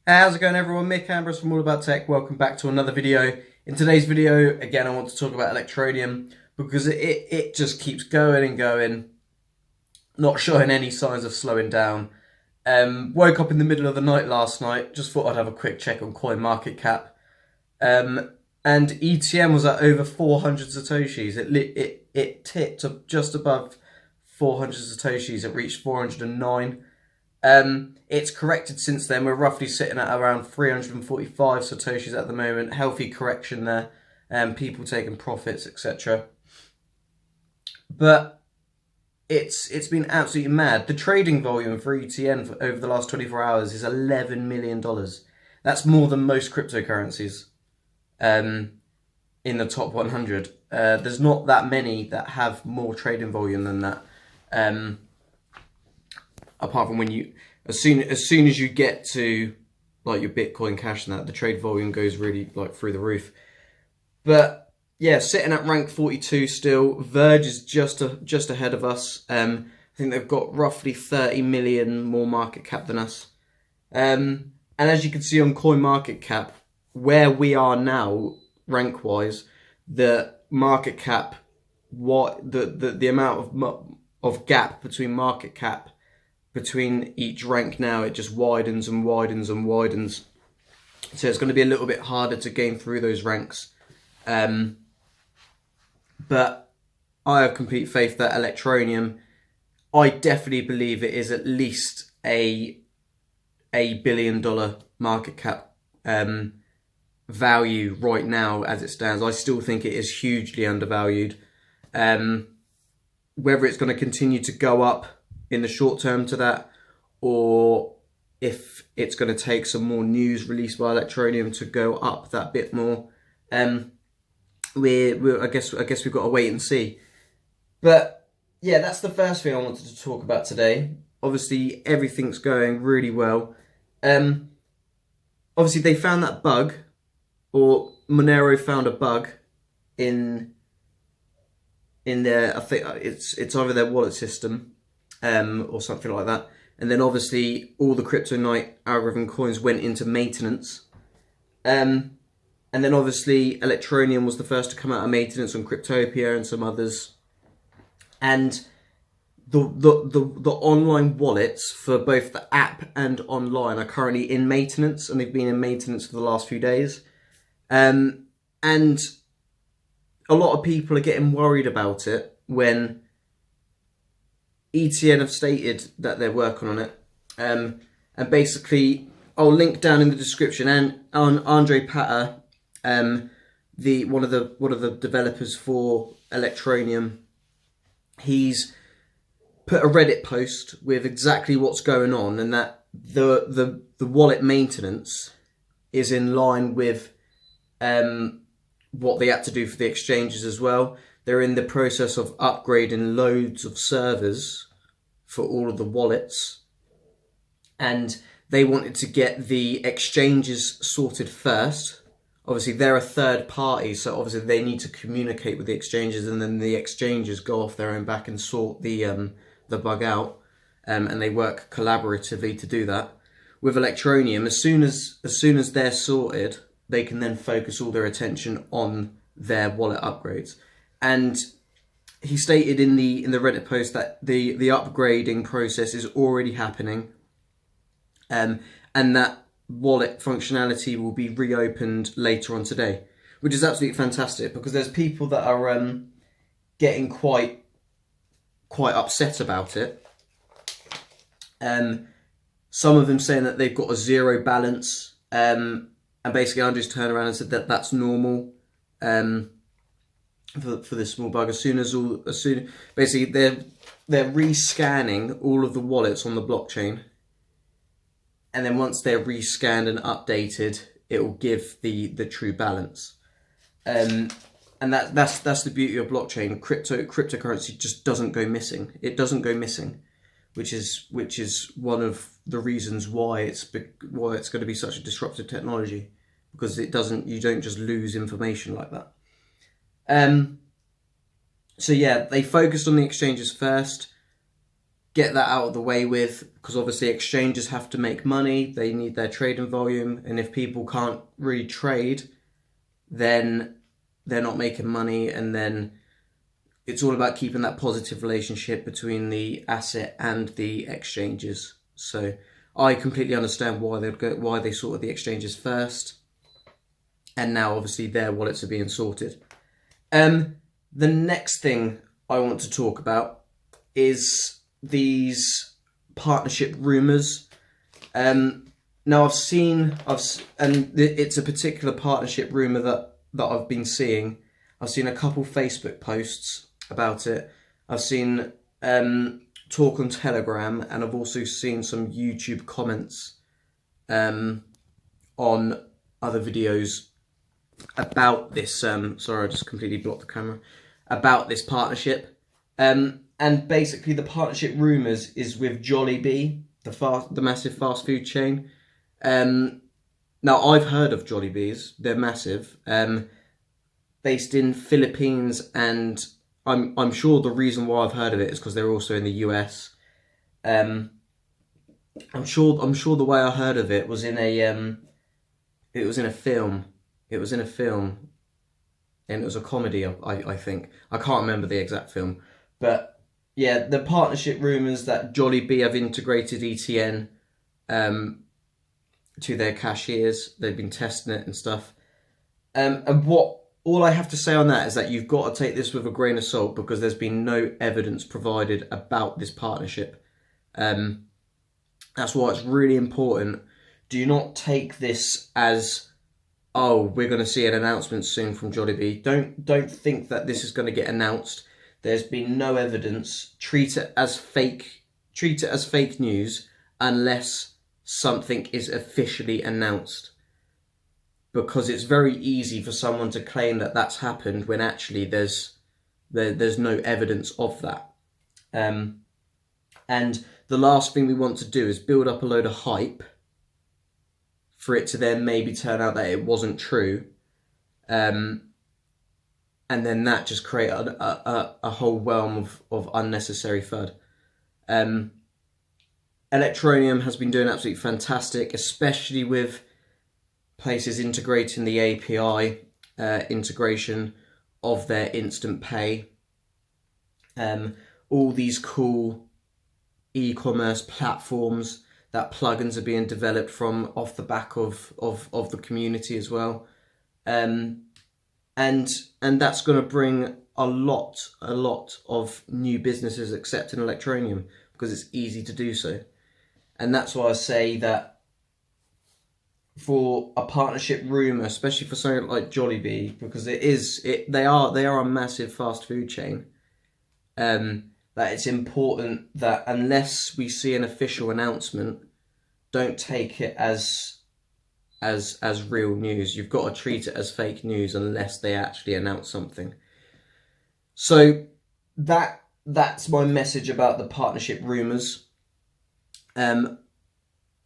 How's it going, everyone? Mick Ambrose from All About Tech. Welcome back to another video. In today's video, again, I want to talk about Electroneum because it just keeps going and going, not showing any signs of slowing down. Woke up in the middle of the night last night, just thought I'd have a quick check on CoinMarketCap. And ETN was at over 400 Satoshis. It ticked up just above 400 Satoshis. It reached 409. It's corrected since then. We're roughly sitting at around 345 Satoshis at the moment. Healthy correction there. People taking profits, etc. But it's been absolutely mad. The trading volume for ETN over the last 24 hours is $11 million. That's more than most cryptocurrencies in the top 100. There's not that many that have more trading volume than that. Apart from when you, as soon as you get to like your Bitcoin Cash and that, the trade volume goes really like through the roof. But yeah, sitting at rank 42 still. Verge is just ahead of us. I think they've got roughly 30 million more market cap than us. And as you can see on CoinMarketCap, where we are now rank wise, the market cap, the amount of gap between market cap between each rank now, it just widens and widens and widens. So it's going to be a little bit harder to gain through those ranks. But I have complete faith that Electroneum, I definitely believe it is at least a $1 billion market cap value right now as it stands. I still think it is hugely undervalued. Whether it's going to continue to go up in the short term to that, or if it's going to take some more news released by Electroneum to go up that bit more, I guess we've got to wait and see. But yeah, that's the first thing I wanted to talk about today. Obviously, everything's going really well. Obviously, they found that bug, or Monero found a bug in their, I think it's either their wallet system, or something like that. And then obviously all the Kryptonite algorithm coins went into maintenance. And then obviously Electroneum was the first to come out of maintenance on Cryptopia and some others. And the online wallets for both the app and online are currently in maintenance, and they've been in maintenance for the last few days. And a lot of people are getting worried about it when ETN have stated that they're working on it. And basically, I'll link down in the description, and on Andre Patter, one of the developers for Electroneum, he's put a Reddit post with exactly what's going on, and that the wallet maintenance is in line with what they had to do for the exchanges as well. They're in the process of upgrading loads of servers for all of the wallets, and they wanted to get the exchanges sorted first. Obviously, they're a third party, so obviously they need to communicate with the exchanges, and then the exchanges go off their own back and sort the bug out, and they work collaboratively to do that. With Electroneum, as soon as they're sorted, they can then focus all their attention on their wallet upgrades. And he stated in the Reddit post that the upgrading process is already happening, and that wallet functionality will be reopened later on today, which is absolutely fantastic, because there's people that are getting quite upset about it. Some of them saying that they've got a zero balance, and basically Andrew's turned around and said that that's normal. For this small bug, basically they're rescanning all of the wallets on the blockchain, and then once they're rescanned and updated, it will give the true balance. And that's the beauty of blockchain. Cryptocurrency just doesn't go missing. It doesn't go missing, which is one of the reasons why it's going to be such a disruptive technology, because you don't just lose information like that. So yeah, they focused on the exchanges first. get that out of the way with, because obviously exchanges have to make money, they need their trading volume, and if people can't really trade, then they're not making money, and then it's all about keeping that positive relationship between the asset and the exchanges. So I completely understand why they sorted the exchanges first, and now obviously their wallets are being sorted. The next thing I want to talk about is these partnership rumours. Now and it's a particular partnership rumour that I've been seeing. I've seen a couple Facebook posts about it. I've seen talk on Telegram, and I've also seen some YouTube comments on other videos about this. Sorry, I just completely blocked the camera. About this partnership. And basically the partnership rumours is with Jollibee, the massive fast food chain. Now I've heard of Jollibees, they're massive, based in Philippines, and I'm sure the reason why I've heard of it is because they're also in the US. I'm sure the way I heard of it was in a film. It was in a film, and it was a comedy, I think. I can't remember the exact film, but yeah, the partnership rumours that Jollibee have integrated ETN to their cashiers. They've been testing it and stuff. And all I have to say on that is that you've got to take this with a grain of salt, because there's been no evidence provided about this partnership. That's why it's really important. Do not take this as, oh, we're going to see an announcement soon from Jollibee. Don't think that this is going to get announced. There's been no evidence. Treat it as fake news unless something is officially announced. Because it's very easy for someone to claim that that's happened when actually there's no evidence of that. And the last thing we want to do is build up a load of hype for it to then maybe turn out that it wasn't true. And then that just create a whole realm of unnecessary FUD. Electroneum has been doing absolutely fantastic, especially with places integrating the API integration of their instant pay. All these cool e-commerce platforms that plugins are being developed from off the back of the community as well. And that's going to bring a lot of new businesses accepting Electroneum, because it's easy to do so. And that's why I say that for a partnership rumour, especially for something like Jollibee, because they are a massive fast food chain, that it's important that unless we see an official announcement, don't take it as real news. You've got to treat it as fake news unless they actually announce something. So that's my message about the partnership rumours.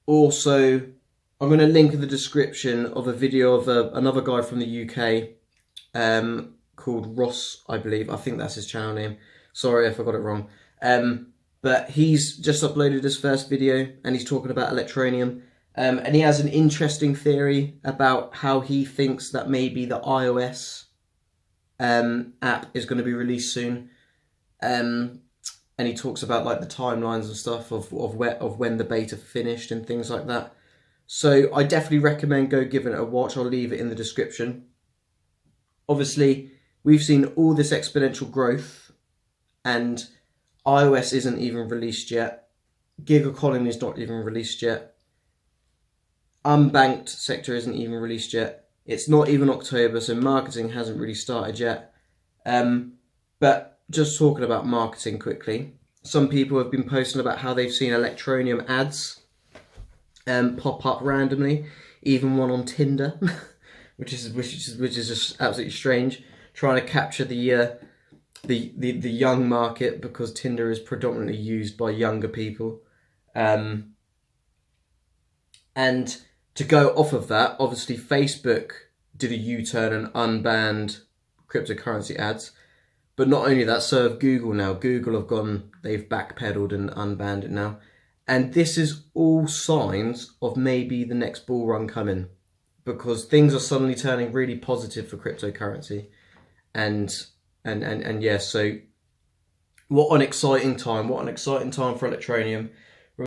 Also, I'm going to link in the description of a video of another guy from the UK called Ross, I believe. I think that's his channel name. Sorry if I got it wrong. But he's just uploaded his first video, and he's talking about Electroneum. And he has an interesting theory about how he thinks that maybe the iOS app is going to be released soon. And he talks about like the timelines and stuff of when the beta finished and things like that. So I definitely recommend go give it a watch. I'll leave it in the description. Obviously, we've seen all this exponential growth, and iOS isn't even released yet. Gig economy is not even released yet. Unbanked sector isn't even released yet. It's not even October, so marketing hasn't really started yet. But just talking about marketing quickly, some people have been posting about how they've seen Electroneum ads pop up randomly, even one on Tinder, which is just absolutely strange. Trying to capture the young market, because Tinder is predominantly used by younger people. And to go off of that, obviously Facebook did a U-turn and unbanned cryptocurrency ads. But not only that, so have Google now. Google have gone, they've backpedaled and unbanned it now. And this is all signs of maybe the next bull run coming, because things are suddenly turning really positive for cryptocurrency. And yeah, so what an exciting time for Electroneum.